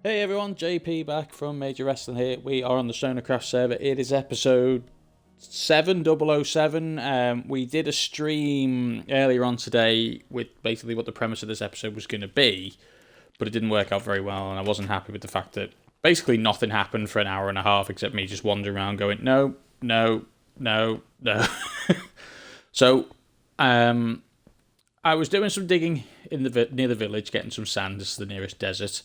Hey everyone, JP back from Major Wrestling here. We are on the StonerCraft server. It is episode 7007. We did a stream earlier on today with basically what the premise of this episode was going to be, but it didn't work out very well, and I wasn't happy with the fact that basically nothing happened for an hour and a half except me just wandering around going, no, no, no, no. So, I was doing some digging in near the village, getting some sand. This is the nearest desert.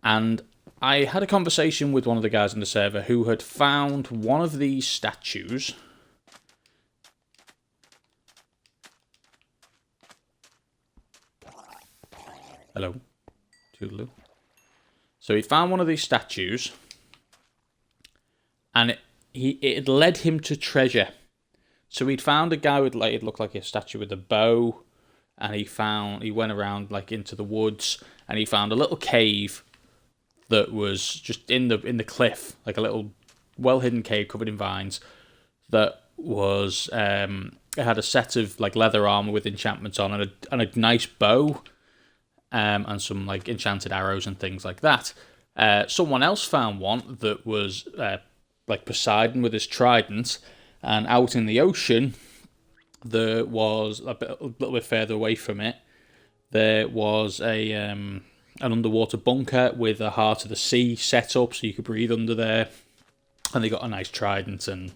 And I had a conversation with one of the guys on the server who had found one of these statues. Hello. Toodaloo. So he found one of these statues, and it had led him to treasure. So he'd found a guy with, like, it looked like a statue with a bow, and he went around like into the woods, and he found a little cave that was just in the cliff, like a little well-hidden cave covered in vines that was it had a set of like leather armor with enchantments on and a nice bow and some like enchanted arrows and things like that. Someone else found one that was like Poseidon with his trident, and out in the ocean there was a little bit further away from it there was an underwater bunker with a heart of the sea set up so you could breathe under there, and they got a nice trident and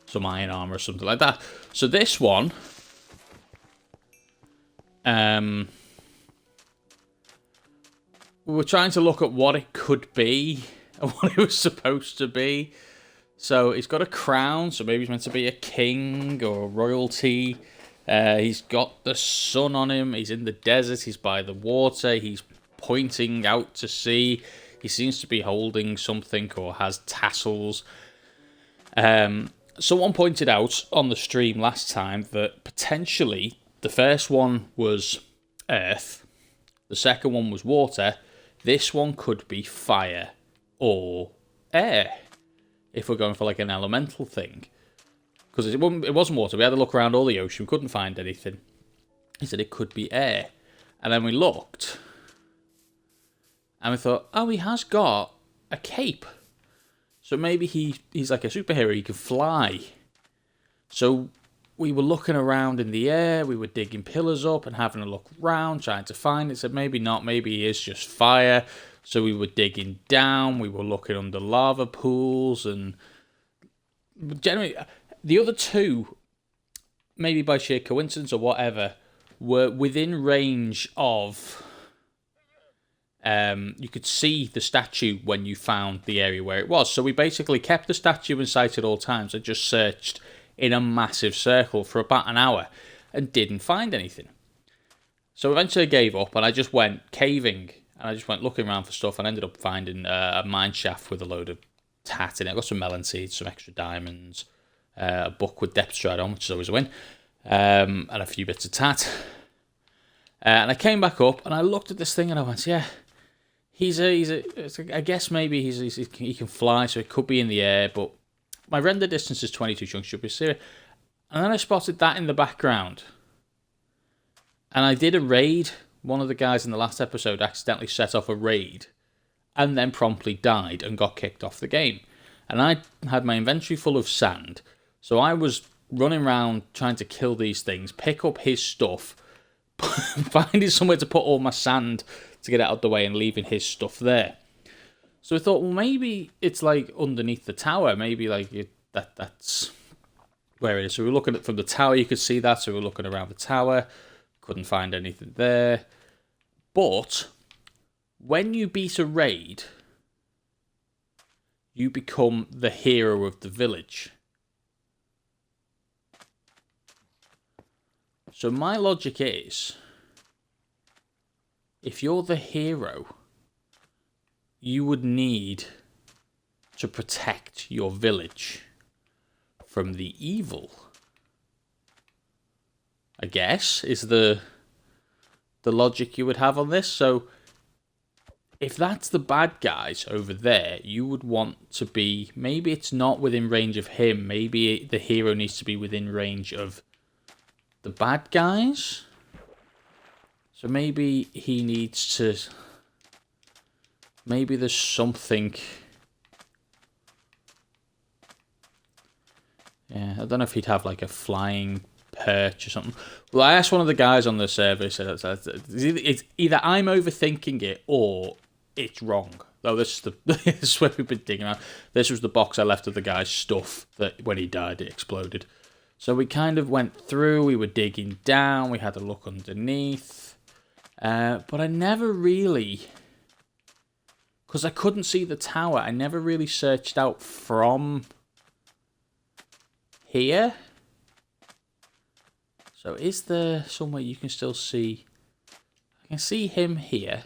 some iron armor or something like that. So this one, we were trying to look at what it could be and what it was supposed to be. So he's got a crown, so maybe he's meant to be a king or royalty. He's got the sun on him. He's in the desert. He's by the water. He's pointing out to sea. He seems to be holding something or has tassels. Someone pointed out on the stream last time that potentially the first one was earth, the second one was water, this one could be fire or air, if we're going for like an elemental thing. Because it wasn't water. We had to look around all the ocean. We couldn't find anything. He said it could be air. And then we looked, and we thought, oh, he has got a cape. So maybe he's like a superhero. He can fly. So we were looking around in the air. We were digging pillars up and having a look around, trying to find it. Said maybe not. Maybe he is just fire. So we were digging down. We were looking under lava pools. And generally, the other two, maybe by sheer coincidence or whatever, were within range of... you could see the statue when you found the area where it was. So we basically kept the statue in sight at all times and just searched in a massive circle for about an hour and didn't find anything. So eventually I gave up and I just went caving and I just went looking around for stuff and ended up finding a mine shaft with a load of tat in it. I got some melon seeds, some extra diamonds, a book with depth stride on, which is always a win, and a few bits of tat. And I came back up and I looked at this thing and I went, yeah, I guess maybe he can fly, so it could be in the air, but my render distance is 22 chunks, should be serious. And then I spotted that in the background. And I did a raid. One of the guys in the last episode accidentally set off a raid and then promptly died and got kicked off the game. And I had my inventory full of sand, so I was running around trying to kill these things, pick up his stuff, finding somewhere to put all my sand to get it out of the way and leaving his stuff there. So I thought, well, maybe it's like underneath the tower. Maybe like that's where it is. So we were looking at from the tower, you could see that. So we were looking around the tower, couldn't find anything there. But when you beat a raid, you become the hero of the village. So my logic is, if you're the hero, you would need to protect your village from the evil, I guess, is the logic you would have on this. So if that's the bad guys over there, you would want to be, maybe it's not within range of him, maybe the hero needs to be within range of the bad guys. So maybe he needs to Maybe there's something... Yeah, I don't know if he'd have like a flying perch or something. Well, I asked one of the guys on the server, so it's either I'm overthinking it or it's wrong. Though this is where we've been digging around. This was the box I left of the guy's stuff that when he died it exploded. So we kind of went through, we were digging down, we had a look underneath. But I never really... Because I couldn't see the tower, I never really searched out from here. So is there somewhere you can still see... I can see him here.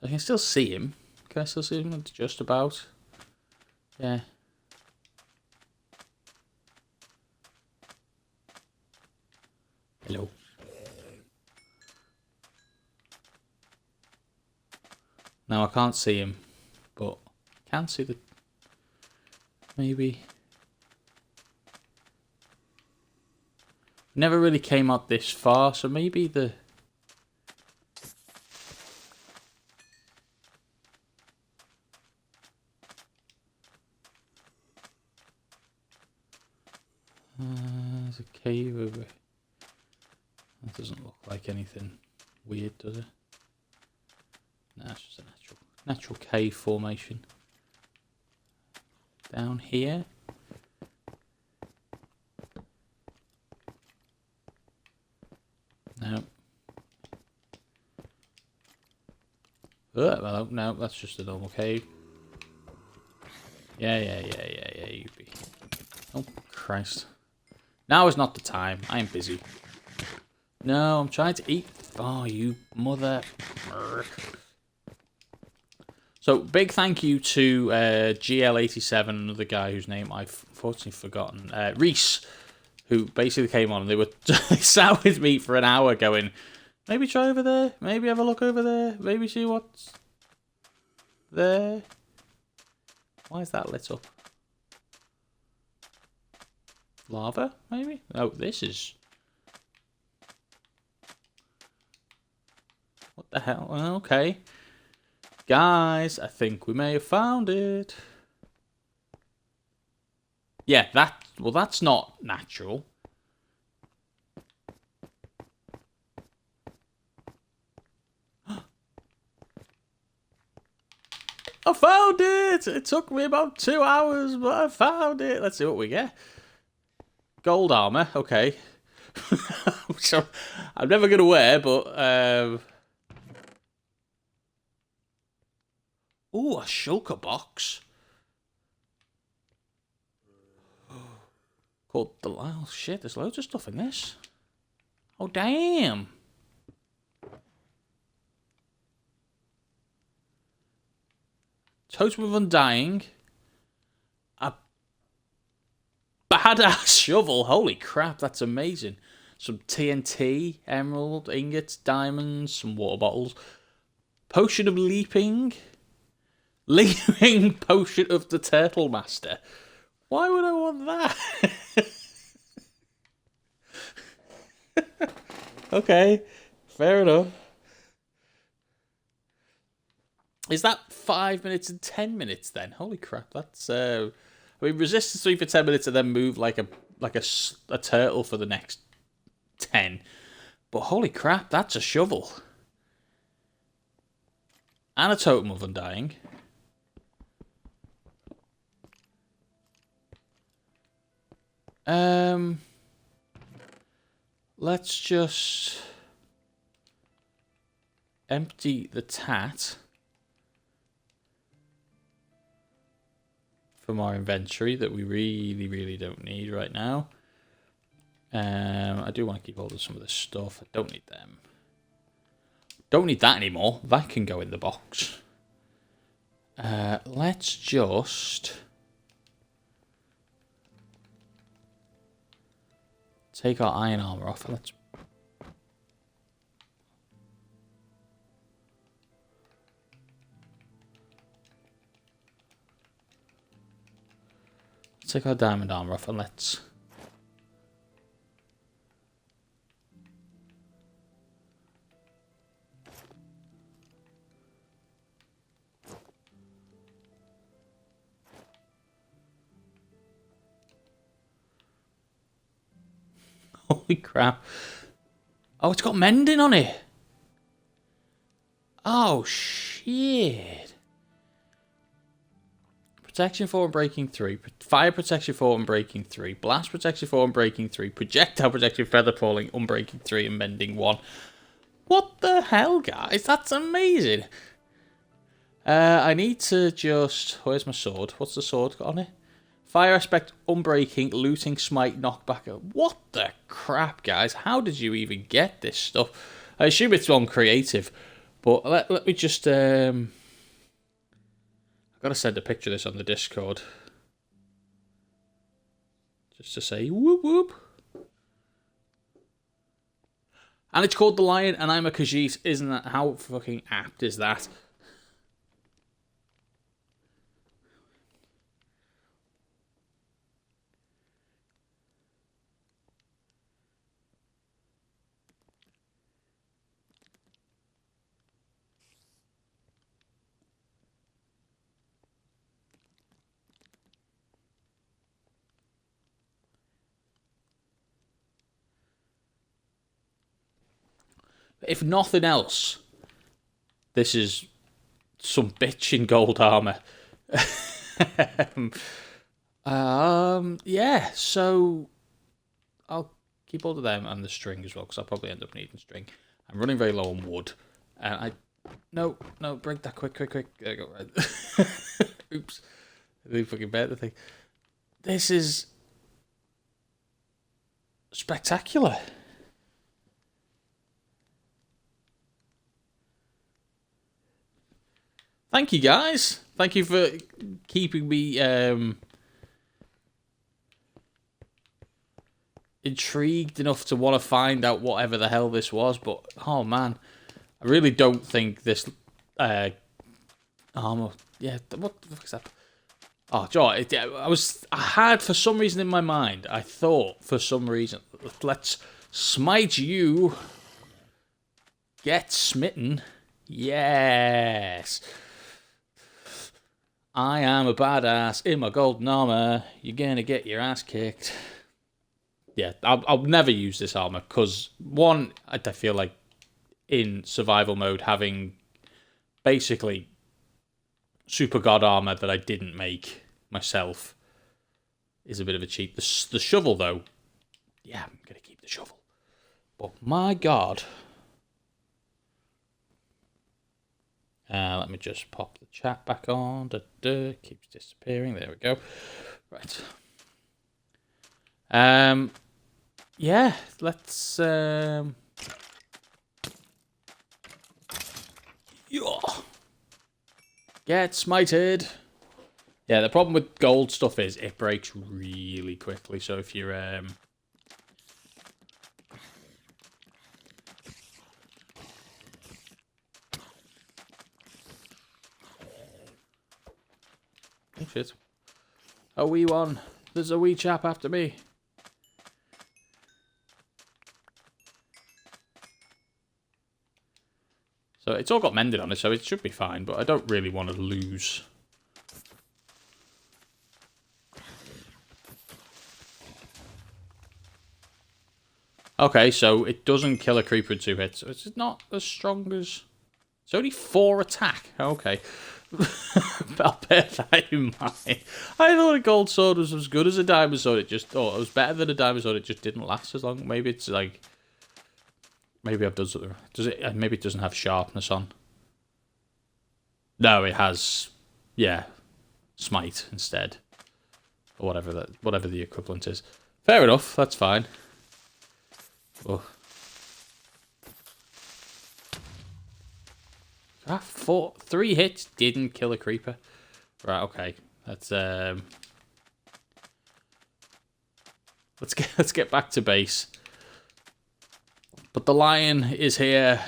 I can still see him. Can I still see him? Just about. Yeah. Hello. Now I can't see him, but I can see the... Maybe... Never really came out this far, so maybe the... There's a cave over... That doesn't look like anything weird, does it? No, it's just a natural cave formation. Down here. No. Well, no, that's just a normal cave. Yeah, you be. Oh, Christ. Now is not the time. I am busy. No, I'm trying to eat. Oh, you mother. So, big thank you to GL87, another guy whose name I've unfortunately forgotten. Reese, who basically came on and they sat with me for an hour going, maybe try over there, maybe have a look over there, maybe see what's there. Why is that lit up? Lava, maybe? Oh, this is... What the hell? Okay. Guys, I think we may have found it. Yeah, well, that's not natural. I found it! It took me about 2 hours, but I found it. Let's see what we get. Gold armor, okay. So, I'm never going to wear, but... Ooh, a shulker box. Called the... Oh, shit, there's loads of stuff in this. Oh, damn. Totem of Undying. A badass shovel. Holy crap, that's amazing. Some TNT, emerald, ingots, diamonds, some water bottles. Potion of Leaping. Leaping Potion of the Turtle Master. Why would I want that? Okay, fair enough. Is that 5 minutes and 10 minutes then? Holy crap, that's... I mean, resistance 3 for 10 minutes and then move like a turtle for the next 10. But holy crap, that's a shovel. And a Totem of Undying. Let's just empty the tat from our inventory that we really don't need right now. I do want to keep hold of some of this stuff. I don't need them. Don't need that anymore. That can go in the box. Let's just take our iron armor off. Let's take our diamond armor off and let's Holy crap. Oh, it's got mending on it. Oh, shit. Protection 4 and breaking 3. Fire protection 4 and breaking 3. Blast protection 4 and breaking 3. Projectile protection, feather falling, unbreaking 3 and mending 1. What the hell, guys? That's amazing. I need to just... Where's my sword? What's the sword got on it? Fire aspect, unbreaking, looting, smite, knockback. What the crap, guys? How did you even get this stuff? I assume it's on creative. But let me just... I've got to send a picture of this on the Discord. Just to say, whoop whoop. And it's called The Lion, and I'm a Khajiit. Isn't that... How fucking apt is that? If nothing else, this is some bitchin' gold armor. Yeah, so I'll keep hold of them and the string as well, because I'll probably end up needing string. I'm running very low on wood. And no, break that quick. There you go. Right. Oops. I didn't fucking bet the thing. This is spectacular. Thank you, guys. Thank you for keeping me intrigued enough to want to find out whatever the hell this was. But, oh, man. I really don't think this armor... Yeah, what the fuck is that? Oh, Joe, I had, for some reason in my mind, I thought, for some reason, let's smite you. Get smitten. Yes. I am a badass in my golden armor. You're gonna get your ass kicked. Yeah, I'll never use this armor because, one, I feel like in survival mode having basically super god armor that I didn't make myself is a bit of a cheat. The shovel, though, yeah, I'm gonna keep the shovel. But my god. Let me just pop the chat back on. Keeps disappearing. There we go. Right. Yeah, let's yeah. Get smited. Yeah, the problem with gold stuff is it breaks really quickly. So if you're oh shit. A wee one. There's a wee chap after me. So it's all got mended on it, so it should be fine, but I don't really want to lose. Okay, so it doesn't kill a creeper in 2 hits. So it's not as strong as... It's only 4 attack. Okay. I'll bear that in mind. I thought a gold sword was as good as a diamond sword. It was better than a diamond sword. It just didn't last as long. Maybe it's like... Maybe I've done something. Maybe it doesn't have sharpness on. No, it has... Yeah. Smite instead. Or whatever the equivalent is. Fair enough. That's fine. Oh. 3 hits didn't kill a creeper. Right, okay. Let's get back to base. But the lion is here.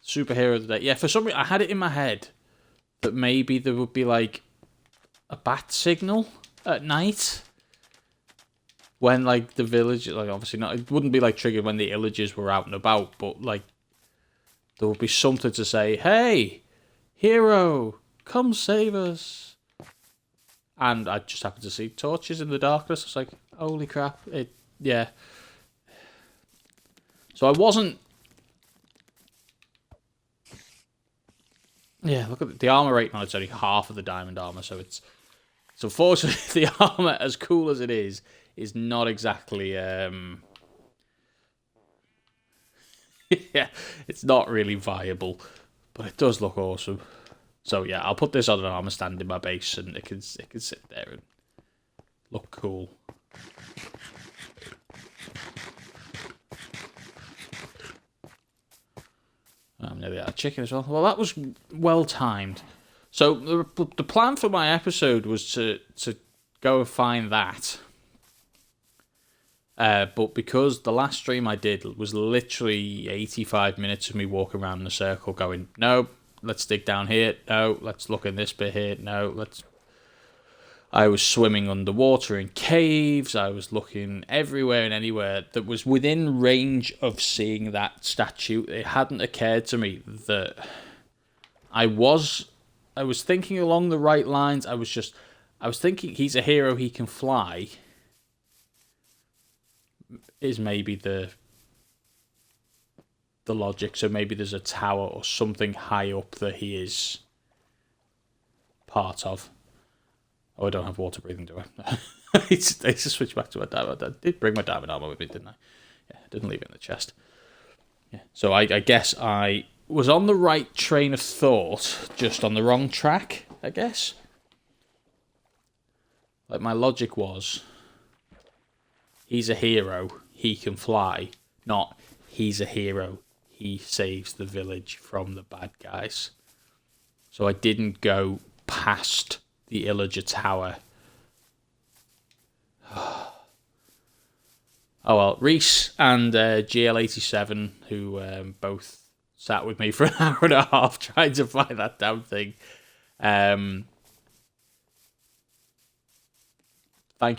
Superhero of the day. Yeah, for some reason I had it in my head that maybe there would be like a bat signal at night. When, like, the village, like, obviously not, it wouldn't be, like, triggered when the illagers were out and about, but, like, there would be something to say, hey, hero, come save us. And I just happened to see torches in the darkness. I was like, holy crap, yeah. So I wasn't... Yeah, look at the armor rating on it's only half of the diamond armor, so it's... So unfortunately, the armor, as cool as it is not exactly... yeah, it's not really viable, but it does look awesome. So yeah, I'll put this on an armor stand in my base, and it can sit there and look cool. Nearly out of chicken as well. Well, that was well timed. So the plan for my episode was to go and find that. But because the last stream I did was literally 85 minutes of me walking around in a circle going, no, let's dig down here. No, let's look in this bit here. No, let's... I was swimming underwater in caves. I was looking everywhere and anywhere that was within range of seeing that statue. It hadn't occurred to me that I was thinking along the right lines. I was thinking he's a hero, he can fly. Is maybe the logic. So maybe there's a tower or something high up that he is part of. Oh, I don't have water breathing, do I? I need to switch back to my diamond. I did bring my diamond armor with me, didn't I? Yeah, I didn't leave it in the chest. Yeah. So I guess I was on the right train of thought, just on the wrong track, I guess. Like, my logic was, he's a hero, he can fly. Not, he's a hero, he saves the village from the bad guys. So I didn't go past the Illager Tower. Oh well, Reese and GL87, who both sat with me for an hour and a half trying to find that damn thing. Thank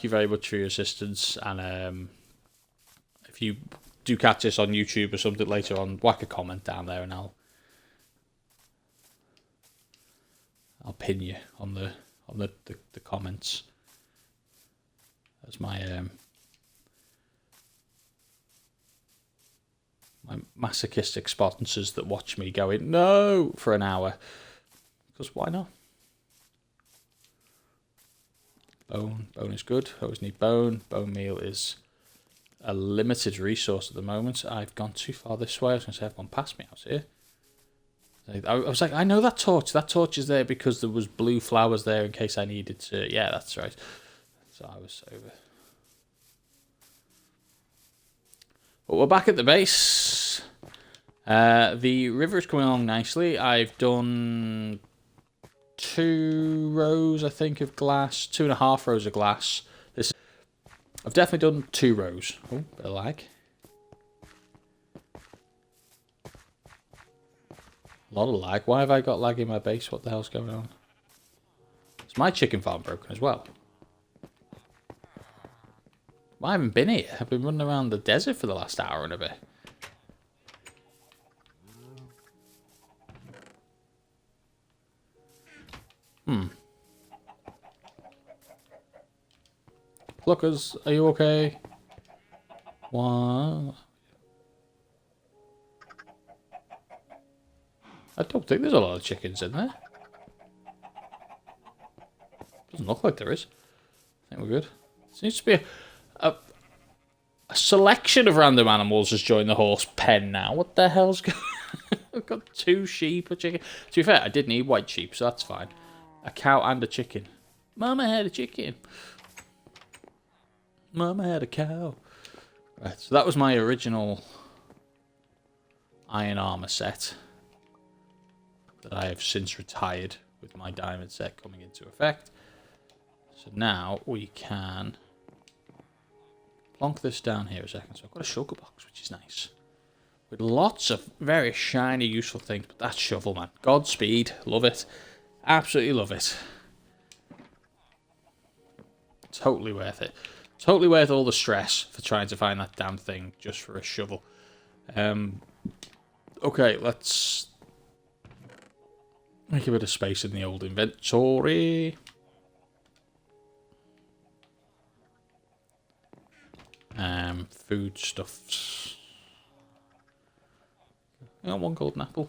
you very much for your assistance, and if you do catch this on YouTube or something later on, whack a comment down there and I'll pin you on the comments as my my masochistic sponsors that watch me going no for an hour, because why not? Bone is good. Always need bone. Bone meal is a limited resource at the moment. I've gone too far this way. I was going to say I've gone past me out here. I was like, I know that torch. That torch is there because there was blue flowers there in case I needed to. Yeah, that's right. So I was over. But we're back at the base. The river is coming along nicely. I've done 2 rows, I think, of glass. 2.5 rows of glass. I've definitely done 2 rows. Oh, bit of lag. A lot of lag. Why have I got lag in my base? What the hell's going on? Is my chicken farm broken as well? I haven't been here. I've been running around the desert for the last hour and a bit. Pluckers, are you okay? What? I don't think there's a lot of chickens in there. Doesn't look like there is. I think we're good. Seems to be a selection of random animals has joined the horse pen now. What the hell's going on? I've got 2 sheep, a chicken. To be fair, I did need white sheep, so that's fine. A cow and a chicken. Mama had a chicken. Mama had a cow. Right, so that was my original iron armor set that I have since retired with my diamond set coming into effect. So now we can plonk this down here a second. So I've got a shulker box, which is nice. With lots of very shiny, useful things. But that shovel, man. Godspeed. Love it. Absolutely love it. Totally worth it. Totally worth all the stress for trying to find that damn thing just for a shovel. Okay, let's make a bit of space in the old inventory. Foodstuffs. I got one golden apple.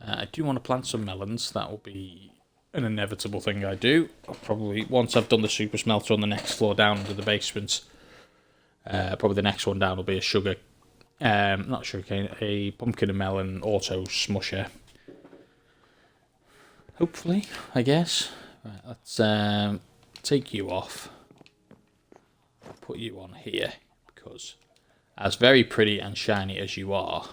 I do want to plant some melons. That will be an inevitable thing I do. I'll probably, once I've done the super smelter on the next floor down into the basement, probably the next one down will be a sugar, not sugarcane, a pumpkin and melon auto smusher. Hopefully, I guess. Right, let's take you off. Put you on here, because as very pretty and shiny as you are,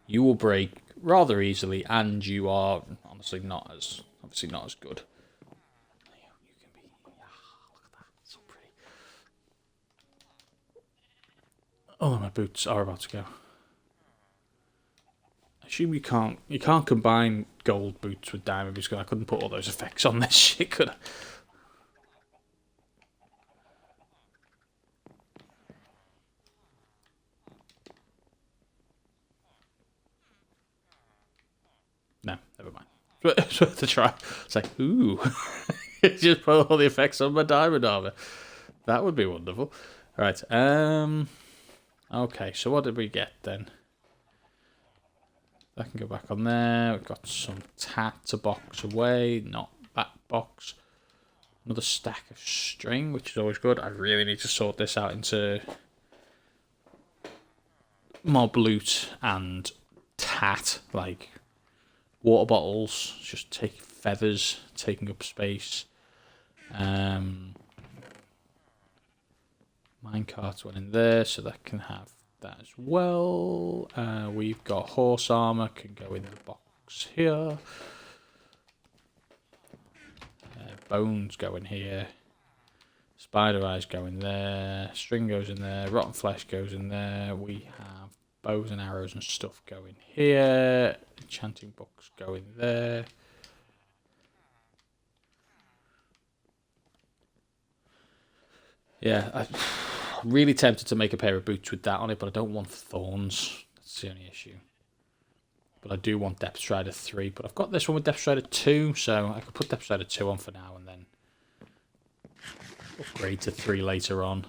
you will break rather easily, and you are honestly not as good. You can be. Look at that, so pretty. Oh, my boots are about to go. I assume you can't combine gold boots with diamond boots, because I couldn't put all those effects on this shit, could I? No, never mind. It's worth a try. It's like, ooh. Just put all the effects on my diamond armor. That would be wonderful. Alright, okay, so what did we get then? I can go back on there. We've got some tat to box away. Not that box. Another stack of string, which is always good. I really need to sort this out into mob loot and tat, like water bottles, just take feathers, taking up space. Minecarts went in there, so that can have that as well. We've got horse armor, can go in the box here. Bones go in here. Spider eyes go in there. String goes in there. Rotten flesh goes in there. We have bows and arrows and stuff going here. Enchanting books go in there. Yeah, I'm really tempted to make a pair of boots with that on it, but I don't want thorns. That's the only issue. But I do want Depth Strider 3, but I've got this one with Depth Strider 2, so I could put Depth Strider 2 on for now and then upgrade to 3 later on.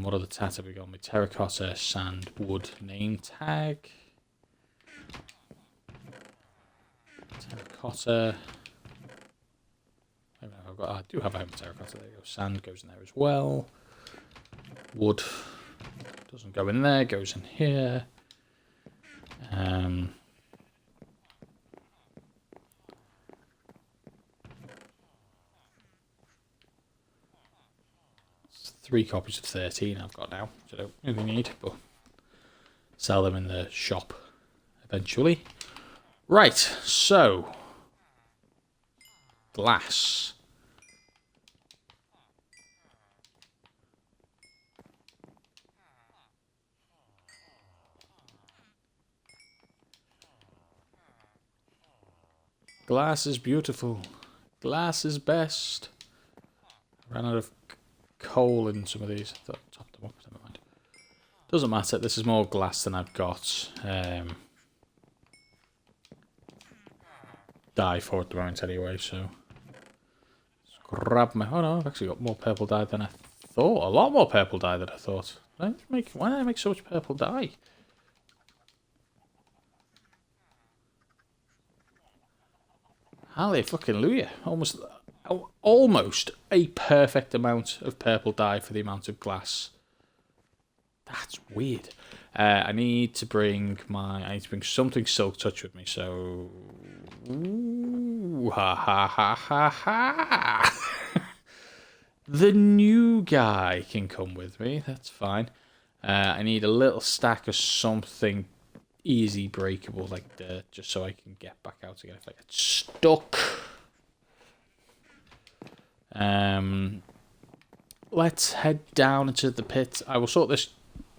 What other tat have we got? With terracotta, sand, wood, name tag. Terracotta. I do have a home terracotta. There you go. Sand goes in there as well. Wood doesn't go in there, goes in here. It's 3 copies of 13 I've got now, which I don't really need, but sell them in the shop eventually. Right, so glass. Glass is beautiful. Glass is best. Ran out of coal in some of these. I thought I topped them up. Never mind. Doesn't matter. This is more glass than I've got. Dye for at the moment anyway, so let's grab my. Oh no, I've actually got more purple dye than I thought. A lot more purple dye than I thought. Why did I make so much purple dye? Hallelujah. Almost a perfect amount of purple dye for the amount of glass. That's weird. I need to bring something Silk Touch with me, so ooh, ha ha ha ha ha. The new guy can come with me, that's fine. I need a little stack of something easy breakable like dirt, just so I can get back out again if I get stuck. Let's head down into the pit. I will sort this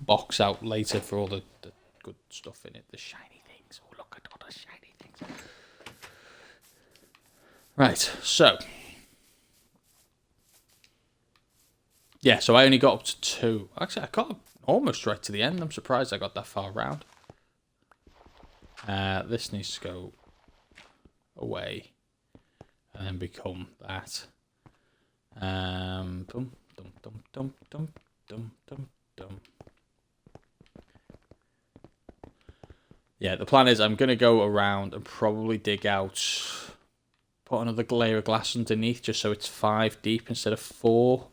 box out later for all the good stuff in it, the shiny things. Oh, look at all the shiny things. Right, so yeah, so I only got up to 2. Actually, I got almost right to the end. I'm surprised I got that far around. This needs to go away and then become that. Dum, dum, dum, dum, dum, dum, dum, Dum. Yeah, the plan is I'm going to go around and probably dig out, put another layer of glass underneath just so it's 5 deep instead of 4.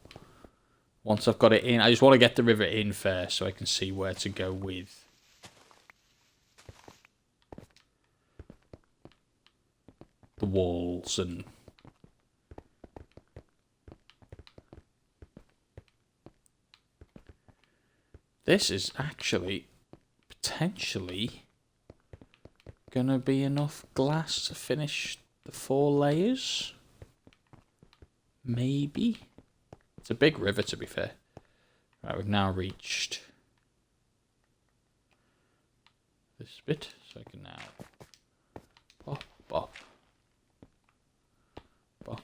Once I've got it in, I just want to get the river in first so I can see where to go with the walls and... This is actually potentially gonna be enough glass to finish the 4 layers. Maybe. It's a big river, to be fair. Right, we've now reached this bit, so I can now bop, bop, bop.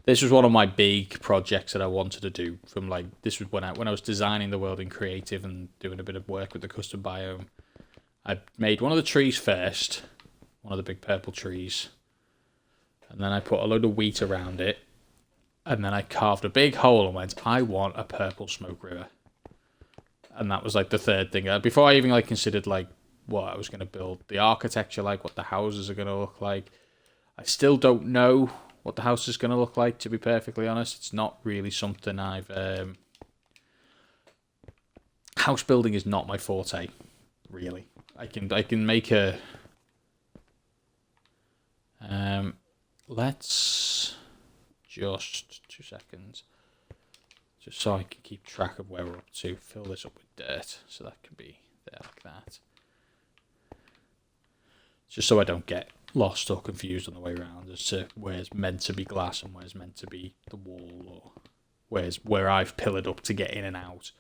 This was one of my big projects that I wanted to do. From like, this was when I was designing the world in creative and doing a bit of work with the custom biome. I made one of the trees first, one of the big purple trees, and then I put a load of wheat around it, and then I carved a big hole and went, I want a purple smoke river. And that was like the third thing. Before I even like considered like what I was going to build, the architecture, like what the houses are going to look like. I still don't know what the house is going to look like, to be perfectly honest. It's not really something I've... house building is not my forte, really. I can make a... let's just... 2 seconds. Just so I can keep track of where we're up to. Fill this up with dirt, so that can be there like that. Just so I don't get lost or confused on the way around as to where's meant to be glass and where's meant to be the wall, or where I've pillared up to get in and out.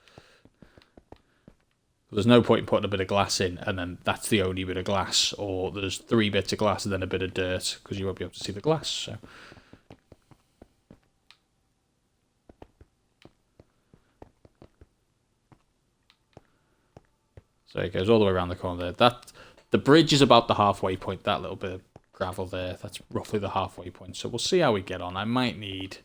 There's no point in putting a bit of glass in and then that's the only bit of glass, or there's 3 bits of glass and then a bit of dirt, because you won't be able to see the glass. So it goes all the way around the corner there. The bridge is about the halfway point, that little bit of gravel there. That's roughly the halfway point. So we'll see how we get on. I might need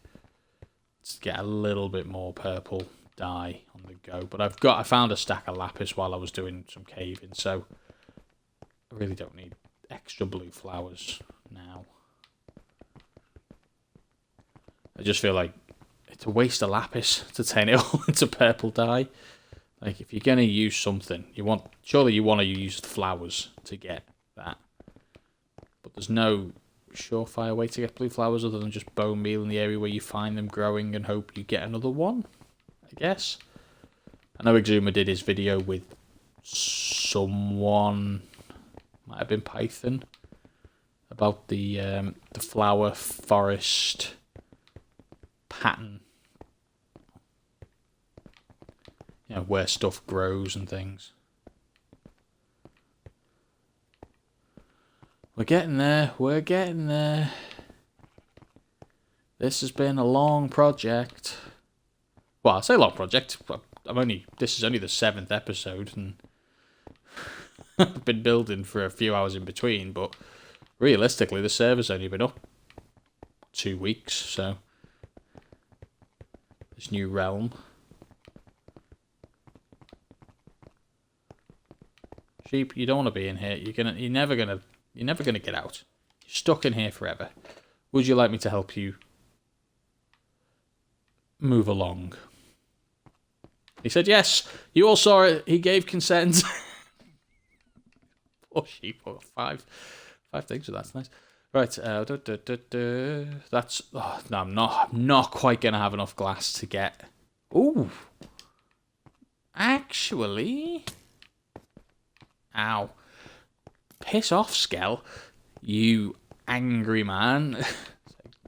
to get a little bit more purple dye on the go. But I found a stack of lapis while I was doing some caving. So I really don't need extra blue flowers now. I just feel like it's a waste of lapis to turn it all into purple dye. Like, if you're going to use something, surely you want to use flowers to get that. But there's no surefire way to get blue flowers other than just bone meal in the area where you find them growing and hope you get another one, I guess. I know Exuma did his video with someone, might have been Python, about the flower forest pattern. You know, where stuff grows and things. We're getting there. We're getting there. This has been a long project. Well, I say long project. This is only the 7th episode, and I've been building for a few hours in between. But realistically, the server's only been up 2 weeks. So this new realm. Sheep, you don't want to be in here. You're never gonna get out. You're stuck in here forever. Would you like me to help you move along? He said yes. You all saw it. He gave consent. Poor sheep. Oh, five things. So that's nice. Right. That's. Oh, no, I'm not quite gonna have enough glass to get. Ooh. Actually. Ow. Piss off, Skell. You angry man.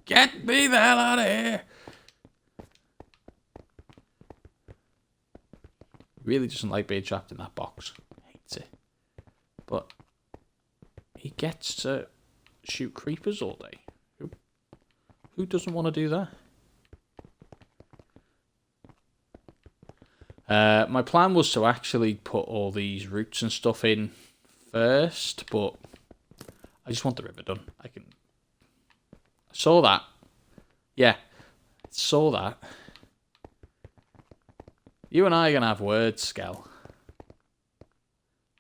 Get me the hell out of here. Really doesn't like being trapped in that box. Hates it. But he gets to shoot creepers all day. Who doesn't want to do that? My plan was to actually put all these roots and stuff in first, but I just want the river done. I saw that. Yeah. Saw that. You and I are going to have words, Skell.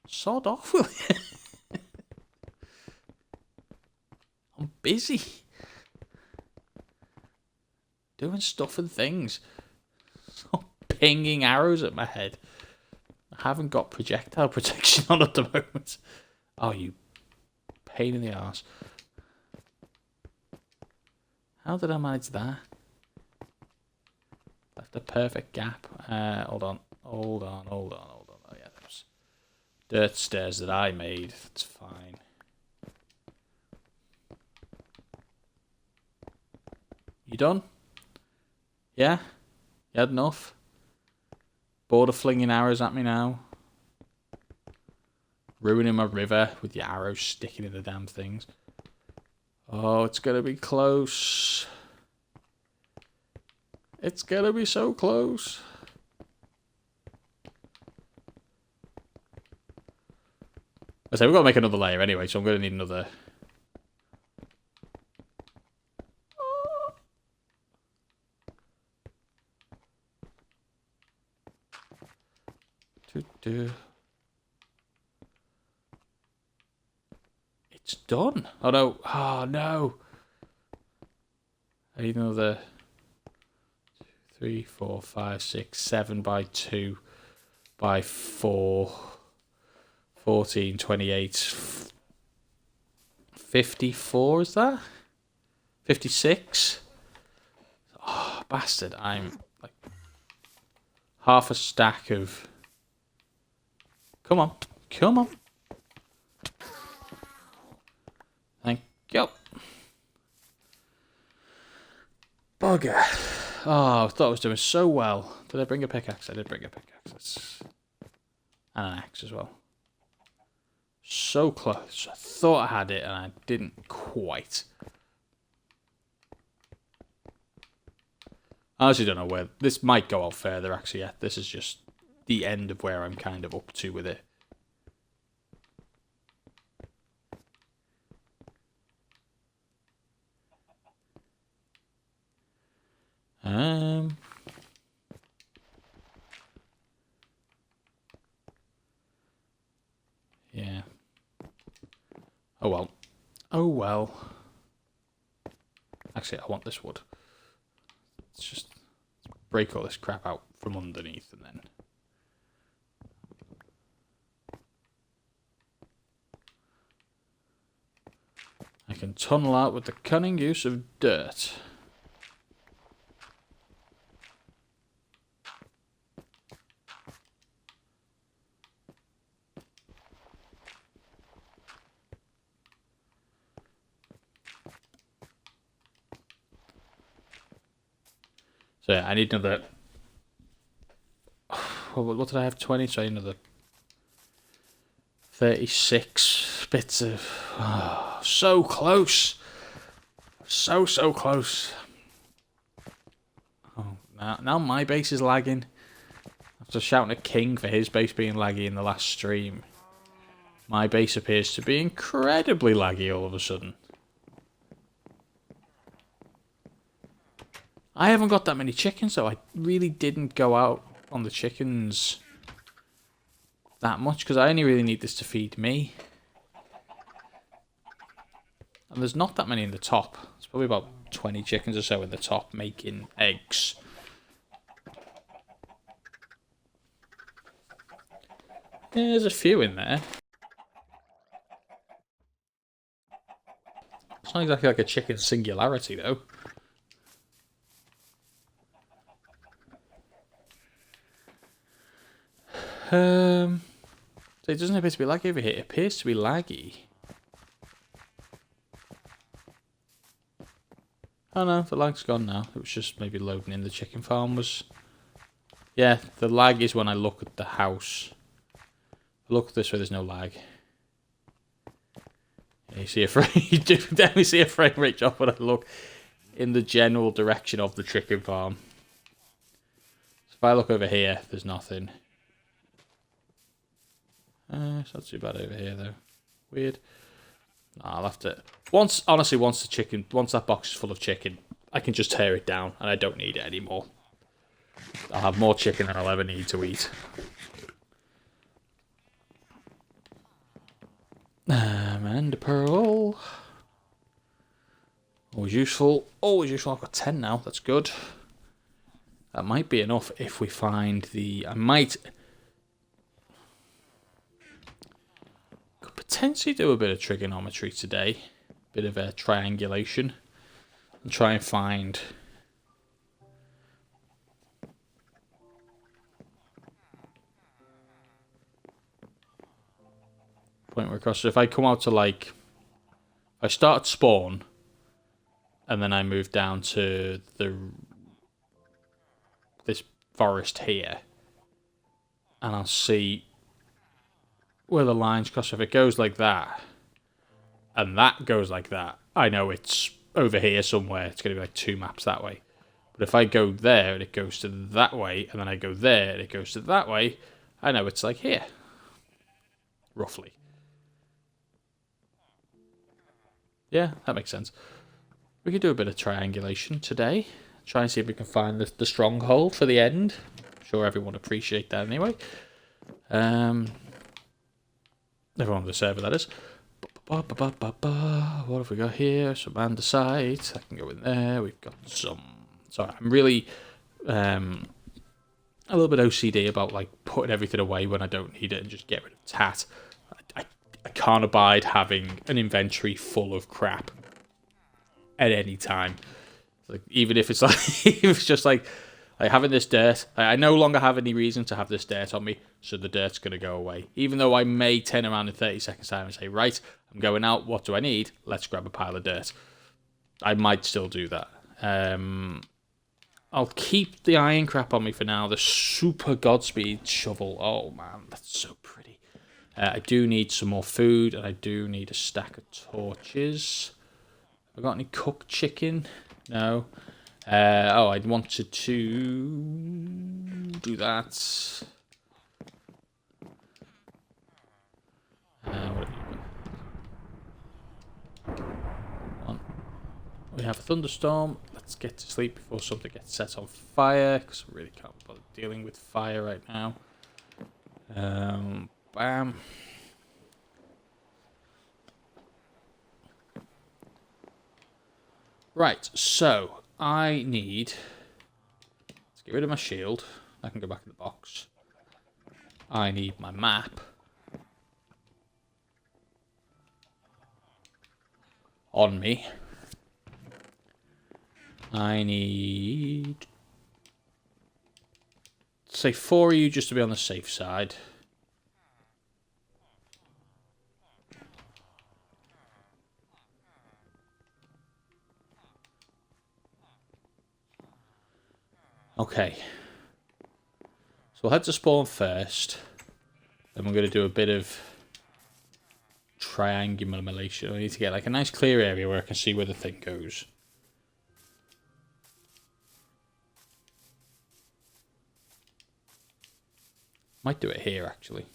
Sod off, will you? I'm busy. Doing stuff and things. Stop pinging arrows at my head. I haven't got projectile protection on at the moment. Oh, you pain in the arse. How did I manage that? Left a perfect gap. Hold on. Oh, yeah, those dirt stairs that I made. That's fine. You done? Yeah? You had enough? Bored of flinging arrows at me now? Ruining my river with your arrows sticking in the damn things. Oh, it's gonna be close. It's gonna be so close. I say we've got to make another layer anyway, so I'm gonna need another. It's done. Oh no. Oh no. I need another 3, 4, 5, 6, 7 by 2 by 4, 14, 28, 54 is that? 56? Oh, bastard. I'm like half a stack of... Come on. Come on. Thank you. Bugger. Oh, I thought I was doing so well. Did I bring a pickaxe? I did bring a pickaxe. And an axe as well. So close. I thought I had it and I didn't quite. I honestly don't know where... This might go out further, actually. Yeah, this is just the end of where I'm kind of up to with it. Yeah. Oh well. Oh well. Actually, I want this wood. Let's just break all this crap out from underneath and then... I can tunnel out with the cunning use of dirt. So yeah, I need another... What did I have? 20? So I need another 36 bits of... Oh, so close! So close. Oh, now my base is lagging. After shouting at King for his base being laggy in the last stream, my base appears to be incredibly laggy all of a sudden. I haven't got that many chickens, though. I really didn't go out on the chickens that much, because I only really need this to feed me. And there's not that many in the top. It's probably about 20 chickens or so in the top making eggs. Yeah, there's a few in there. It's not exactly like a chicken singularity, though. So it doesn't appear to be laggy over here. It appears to be laggy. Oh no, the lag's gone now. It was just maybe loading in the chicken farm was... Yeah, the lag is when I look at the house. Look this way, there's no lag. Yeah, you see a frame... You do definitely see a frame rate drop when I look in the general direction of the chicken farm. So if I look over here, there's nothing. It's not too bad over here, though. Weird. I'll have to... Honestly, once that box is full of chicken, I can just tear it down, and I don't need it anymore. I'll have more chicken than I'll ever need to eat. Ender pearl. Always useful. Always useful. I've got 10 now. That's good. That might be enough if we find the... Could potentially do a bit of trigonometry today. Bit of a triangulation. And try and find... point we're across. So if I come out to like... I start at spawn... And then I move down to this forest here. And I'll see where the lines cross. If it goes like that, and that goes like that, I know it's over here somewhere. It's going to be like 2 maps that way. But if I go there and it goes to that way, and then I go there and it goes to that way, I know it's like here. Roughly. Yeah, that makes sense. We could do a bit of triangulation today. Try and see if we can find the stronghold for the end. I'm sure everyone would appreciate that anyway. Everyone on the server, that is. What have we got here? Some andesite. I can go in there. We've got some... Sorry, I'm really a little bit OCD about like putting everything away when I don't need it and just get rid of tat. I can't abide having an inventory full of crap at any time. Like, even if it's like if it's just like having this dirt, I no longer have any reason to have this dirt on me, so the dirt's going to go away. Even though I may turn around in 30 seconds time and say, right, I'm going out, what do I need? Let's grab a pile of dirt. I might still do that. I'll keep the iron crap on me for now. The super Godspeed shovel. Oh man, that's so pretty. I do need some more food, and I do need a stack of torches. Have I got any cooked chicken? No. I wanted to do that. What have you got? We have a thunderstorm. Let's get to sleep before something gets set on fire, because I really can't bother dealing with fire right now. Bam. Right, so I need... Let's get rid of my shield. I can go back in the box. I need my map. On me. I need... say 4 of you just to be on the safe side. Okay. So we'll head to spawn first. Then we're going to do a bit of triangulation. I need to get like a nice clear area where I can see where the thing goes. Might do it here actually.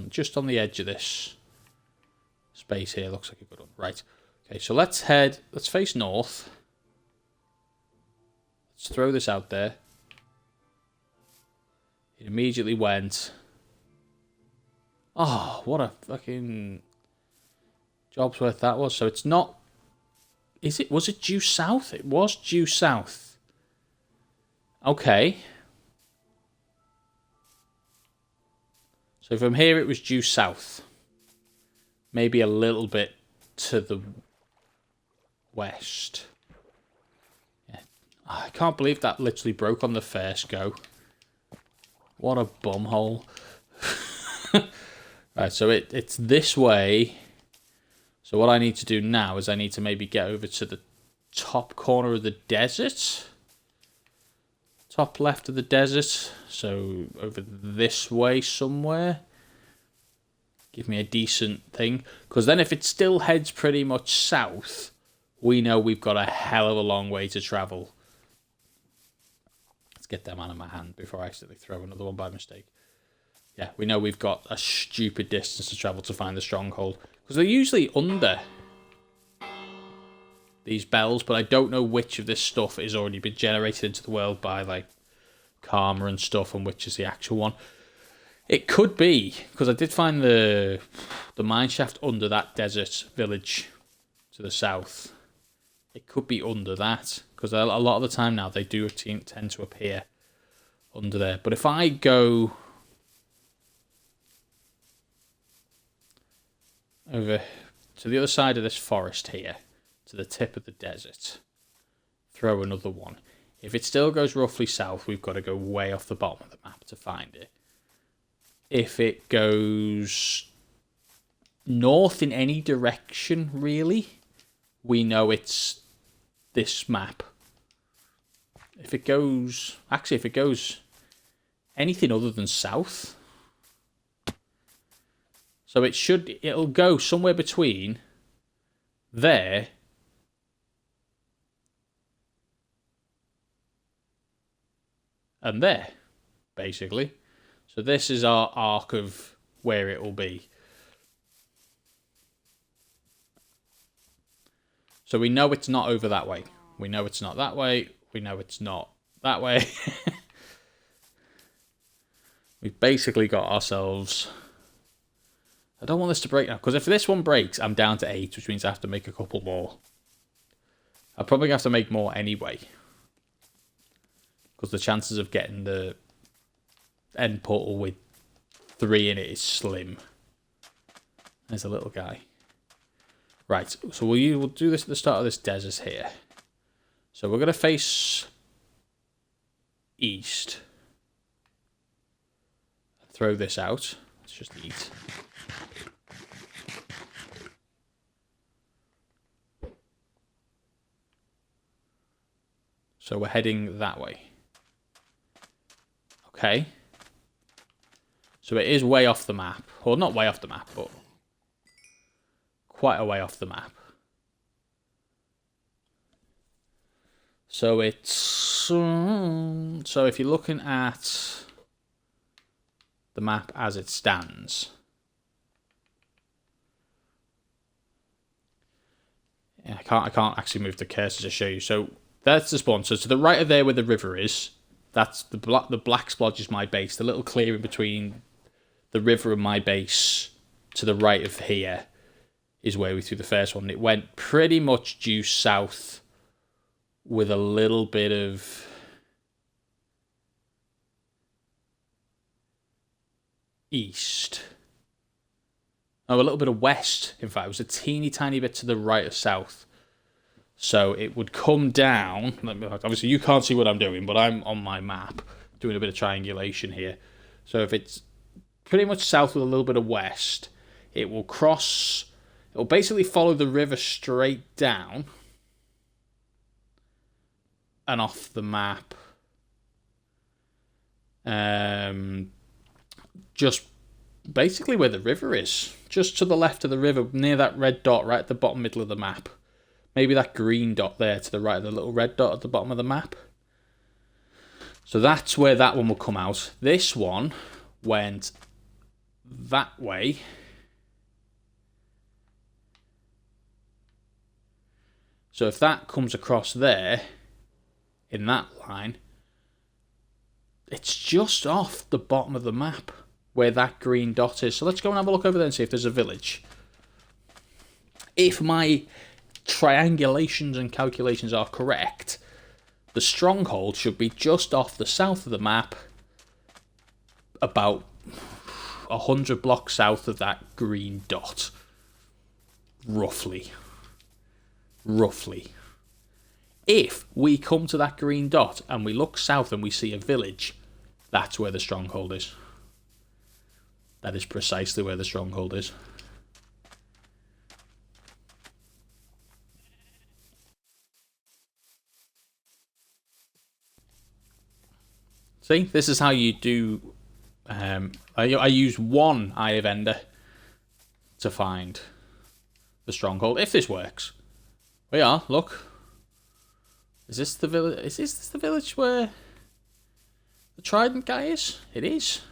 Just on the edge of this space here. Looks like a good one. Right. Okay, so let's face north. Let's throw this out there. It immediately went. Oh, what a fucking job's worth that was. So it's not... Was it due south? It was due south. Okay. So from here it was due south. Maybe a little bit to the west. Yeah. I can't believe that literally broke on the first go. What a bumhole. Right, so it's this way. So what I need to do now is I need to maybe get over to the top corner of the desert. Top left of the desert. So over this way somewhere. Give me a decent thing. Because then if it still heads pretty much south, we know we've got a hell of a long way to travel. Let's get them out of my hand before I accidentally throw another one by mistake. Yeah, we know we've got a stupid distance to travel to find the stronghold. Because they're usually under these bells, but I don't know which of this stuff is already been generated into the world by like karma and stuff, and which is the actual one. It could be, because I did find the mine shaft under that desert village to the south. It could be under that, because a lot of the time now they do tend to appear under there. But if I go over to the other side of this forest here, to the tip of the desert, throw another one. If it still goes roughly south, we've got to go way off the bottom of the map to find it. If it goes north in any direction, really, we know it's this map. If it goes anything other than south, so it'll go somewhere between there and there, basically. So this is our arc of where it will be. So we know it's not over that way. We know it's not that way. We know it's not that way. We've basically got ourselves... I don't want this to break now, because if this one breaks, I'm down to 8, which means I have to make a couple more. I'll probably have to make more anyway, because the chances of getting the end portal with 3 in it is slim. There's a little guy. Right, so we'll do this at the start of this desert here. So we're going to face east. Throw this out. Let's just eat. So we're heading that way. Okay. So it is way off the map. Well, not way off the map, but quite a way off the map. So it's... so if you're looking at the map as it stands... yeah, I can't actually move the cursor to show you. So that's the spawn. So to the right of there where the river is, that's the black splodge is my base. The little clearing between the river and my base to the right of here is where we threw the first one. It went pretty much due south with a little bit of east. Oh, a little bit of west. In fact, it was a teeny tiny bit to the right of south. So it would come down. Obviously, you can't see what I'm doing, but I'm on my map doing a bit of triangulation here. So if it's pretty much south with a little bit of west, it will cross. It will basically follow the river straight down and off the map. Just basically where the river is. Just to the left of the river, near that red dot right at the bottom middle of the map. Maybe that green dot there to the right of the little red dot at the bottom of the map. So that's where that one will come out. This one went that way. So if that comes across there, in that line, it's just off the bottom of the map where that green dot is. So let's go and have a look over there and see if there's a village. If my triangulations and calculations are correct, the stronghold should be just off the south of the map, about 100 blocks south of that green dot. Roughly. If we come to that green dot and we look south and we see a village, that's where the stronghold is. That is precisely where the stronghold is. See, this is how you do... I use one Eye of Ender to find the stronghold, if this works. We are, look. Is this the village? Is this the village where the Trident guy is? It is.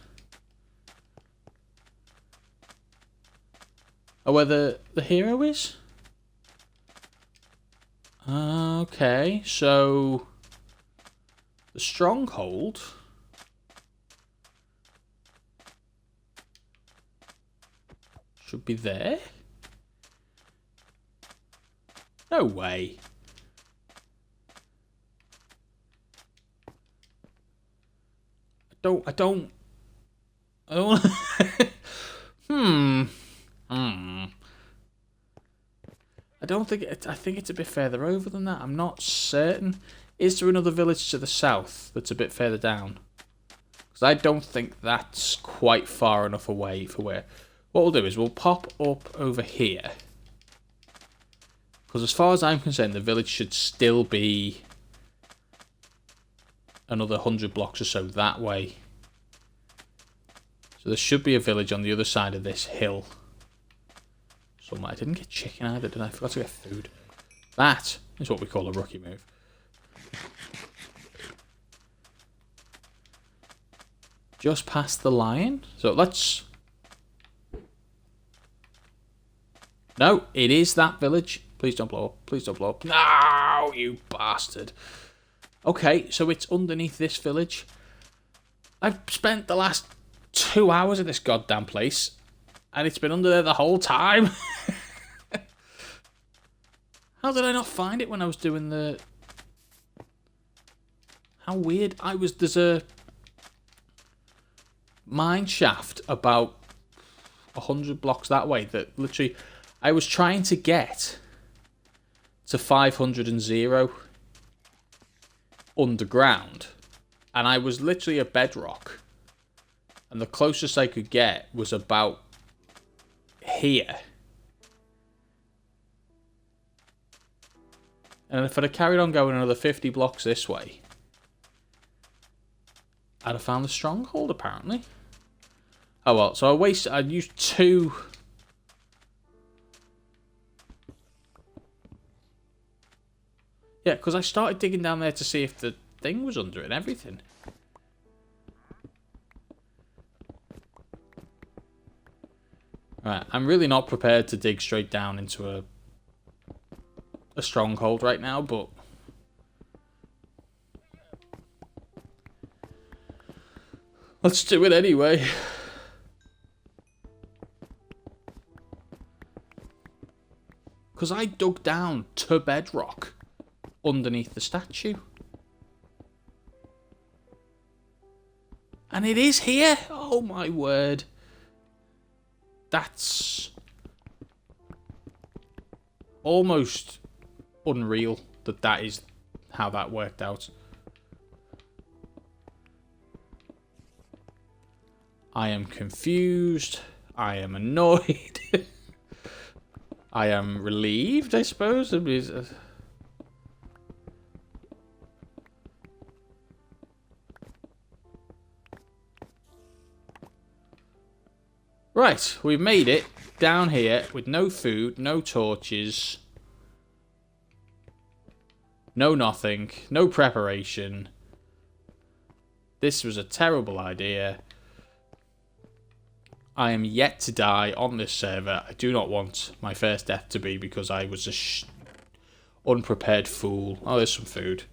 Or where the hero is? Okay, so the stronghold should be there. No way. I don't. Hmm. I don't think I think it's a bit further over than that. I'm not certain. Is there another village to the south that's a bit further down? Because I don't think that's quite far enough away for where. What we'll do is we'll pop up over here. Because as far as I'm concerned, the village should still be another 100 blocks or so that way. So there should be a village on the other side of this hill. Somewhere. I didn't get chicken either, did I? I forgot to get food. That is what we call a rookie move. Just past the lion. So let's... No, it is that village. Please don't blow up. Please don't blow up. No, you bastard. Okay, so it's underneath this village. I've spent the last 2 hours in this goddamn place, and it's been under there the whole time. How did I not find it when I was doing the... How weird. There's a mine shaft about 100 blocks that way that literally... I was trying to get to 500 underground, and I was literally at bedrock, and the closest I could get was about here. And if I'd have carried on going another 50 blocks this way, I'd have found the stronghold, apparently. Oh well, so I used 2... Yeah, because I started digging down there to see if the thing was under it and everything. Right, I'm really not prepared to dig straight down into a stronghold right now, but... Let's do it anyway. Because I dug down to bedrock underneath the statue. And it is here. Oh my word. That's almost unreal that is how that worked out. I am confused. I am annoyed. I am relieved, I suppose. Right, we've made it down here with no food, no torches, no nothing, no preparation. This was a terrible idea. I am yet to die on this server. I do not want my first death to be because I was a unprepared fool. Oh, there's some food.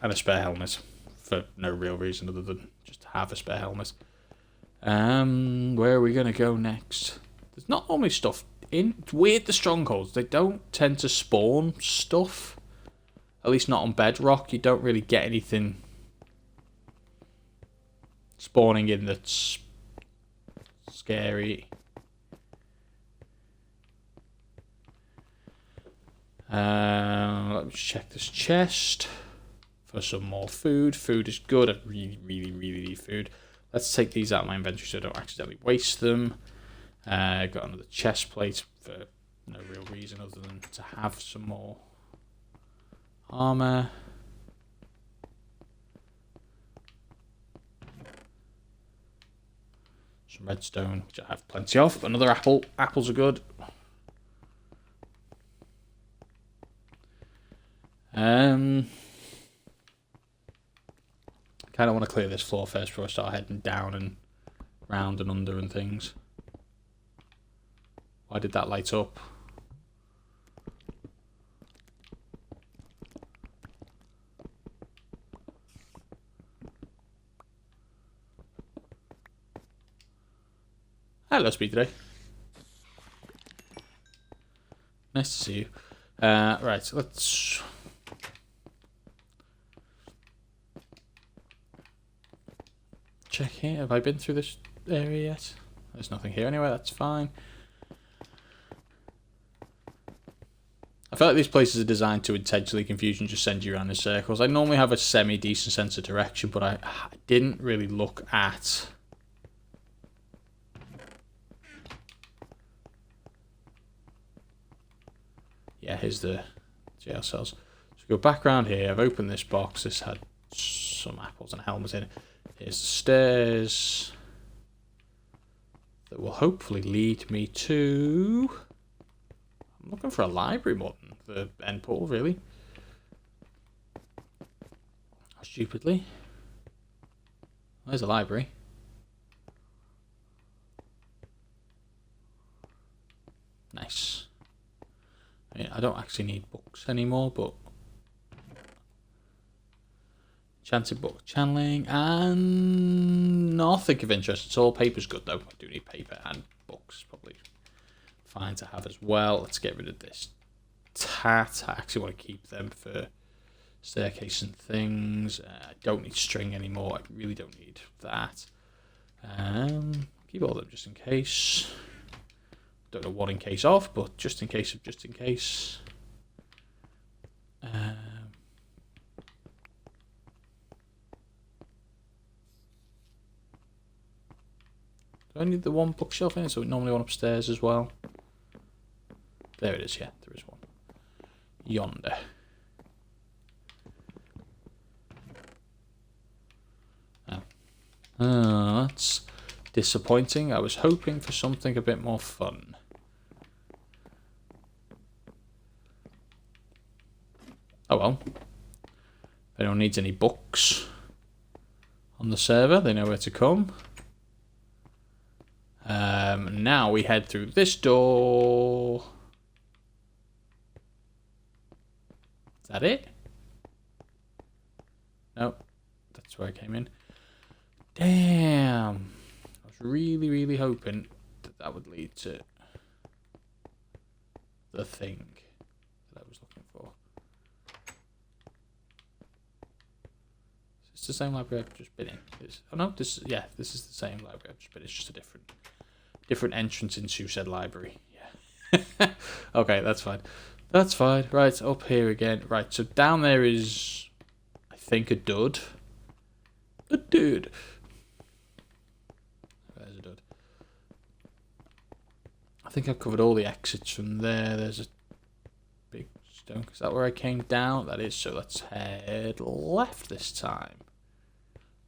And a spare helmet. For no real reason other than just to have a spare helmet. Where are we going to go next? There's not normally stuff in. It's weird, the strongholds. They don't tend to spawn stuff. At least not on bedrock. You don't really get anything spawning in that's scary. Let me check this chest for some more food. Food is good. I really need food. Let's take these out of my inventory so I don't accidentally waste them. Got another chest plate for no real reason other than to have some more armor. Some redstone, which I have plenty of. Another apple. Apples are good. Kind of want to clear this floor first before I start heading down and round and under and things. Why did that light up? Hello, Speed today. Nice to see you. Right, let's... check here. Have I been through this area yet? There's nothing here anyway, that's fine. I feel like these places are designed to intentionally confuse and just send you around in circles. I normally have a semi-decent sense of direction, but I didn't really look at... Yeah, here's the jail cells. So go back around here. I've opened this box. This had some apples and helmets in it. Here's the stairs that will hopefully lead me to... I'm looking for a library more than the end portal, really. Stupidly. There's a library. Nice. I mean, I don't actually need books anymore, but... Enchanted book channeling, and nothing of interest at all. Paper's good, though. I do need paper and books, probably fine to have as well. Let's get rid of this tat. I actually want to keep them for staircase and things. I don't need string anymore. I really don't need that. Keep all of them just in case. Don't know what in case of, but just in case of just in case. Do I need the one bookshelf in it? So normally one upstairs as well. There it is, yeah, there is one. Yonder. Oh. That's disappointing. I was hoping for something a bit more fun. Oh well. If anyone needs any books on the server, they know where to come. Now we head through this door. Is that it? No, that's where I came in. Damn. I was really, really hoping that that would lead to the thing that I was looking for. Is this the same library I've just been in? Oh no, this is, yeah, this is the same library I've just been in. It's just a different entrance into said library. Yeah. Okay, that's fine. That's fine. Right, up here again. Right, so down there is, I think, a dud. A dude. There's a dud. I think I've covered all the exits from there. There's a big stone. Is that where I came down? That is, so let's head left this time.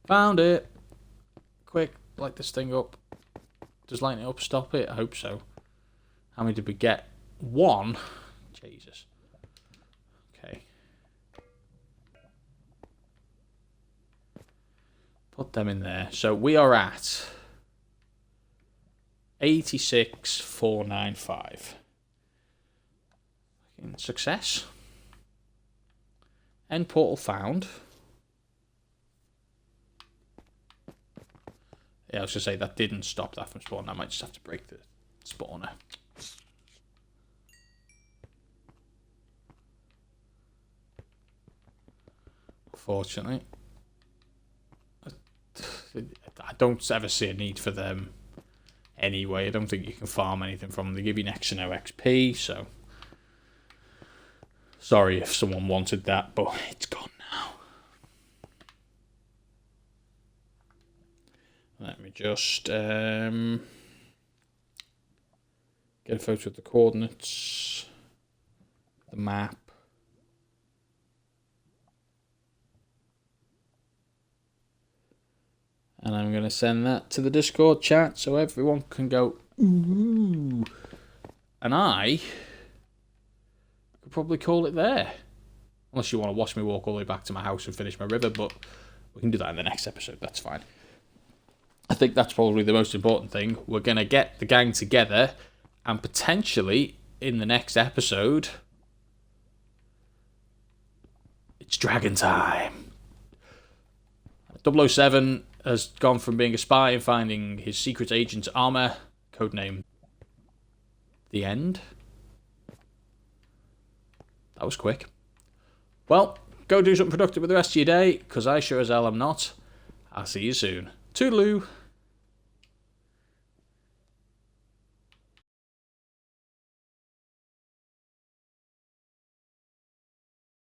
Found it. Quick, light this thing up. Does lighting it up stop it? I hope so. How many did we get? 1? Jesus. Okay. Put them in there. So we are at 86,495. Success. End portal found. Yeah, I was going to say that didn't stop that from spawning. I might just have to break the spawner. Fortunately, I don't ever see a need for them anyway. I don't think you can farm anything from them. They give you next to no XP, so sorry if someone wanted that, but it's gone now. Let me just get a photo of the coordinates, the map. And I'm going to send that to the Discord chat so everyone can go, ooh. And I could probably call it there. Unless you want to watch me walk all the way back to my house and finish my river, but we can do that in the next episode. That's fine. I think that's probably the most important thing. We're going to get the gang together and potentially in the next episode, it's dragon time. 007 has gone from being a spy and finding his secret agent's armor Codename The End. That was quick. Well, go do something productive with the rest of your day, because I sure as hell am not. I'll see you soon. Toodaloo!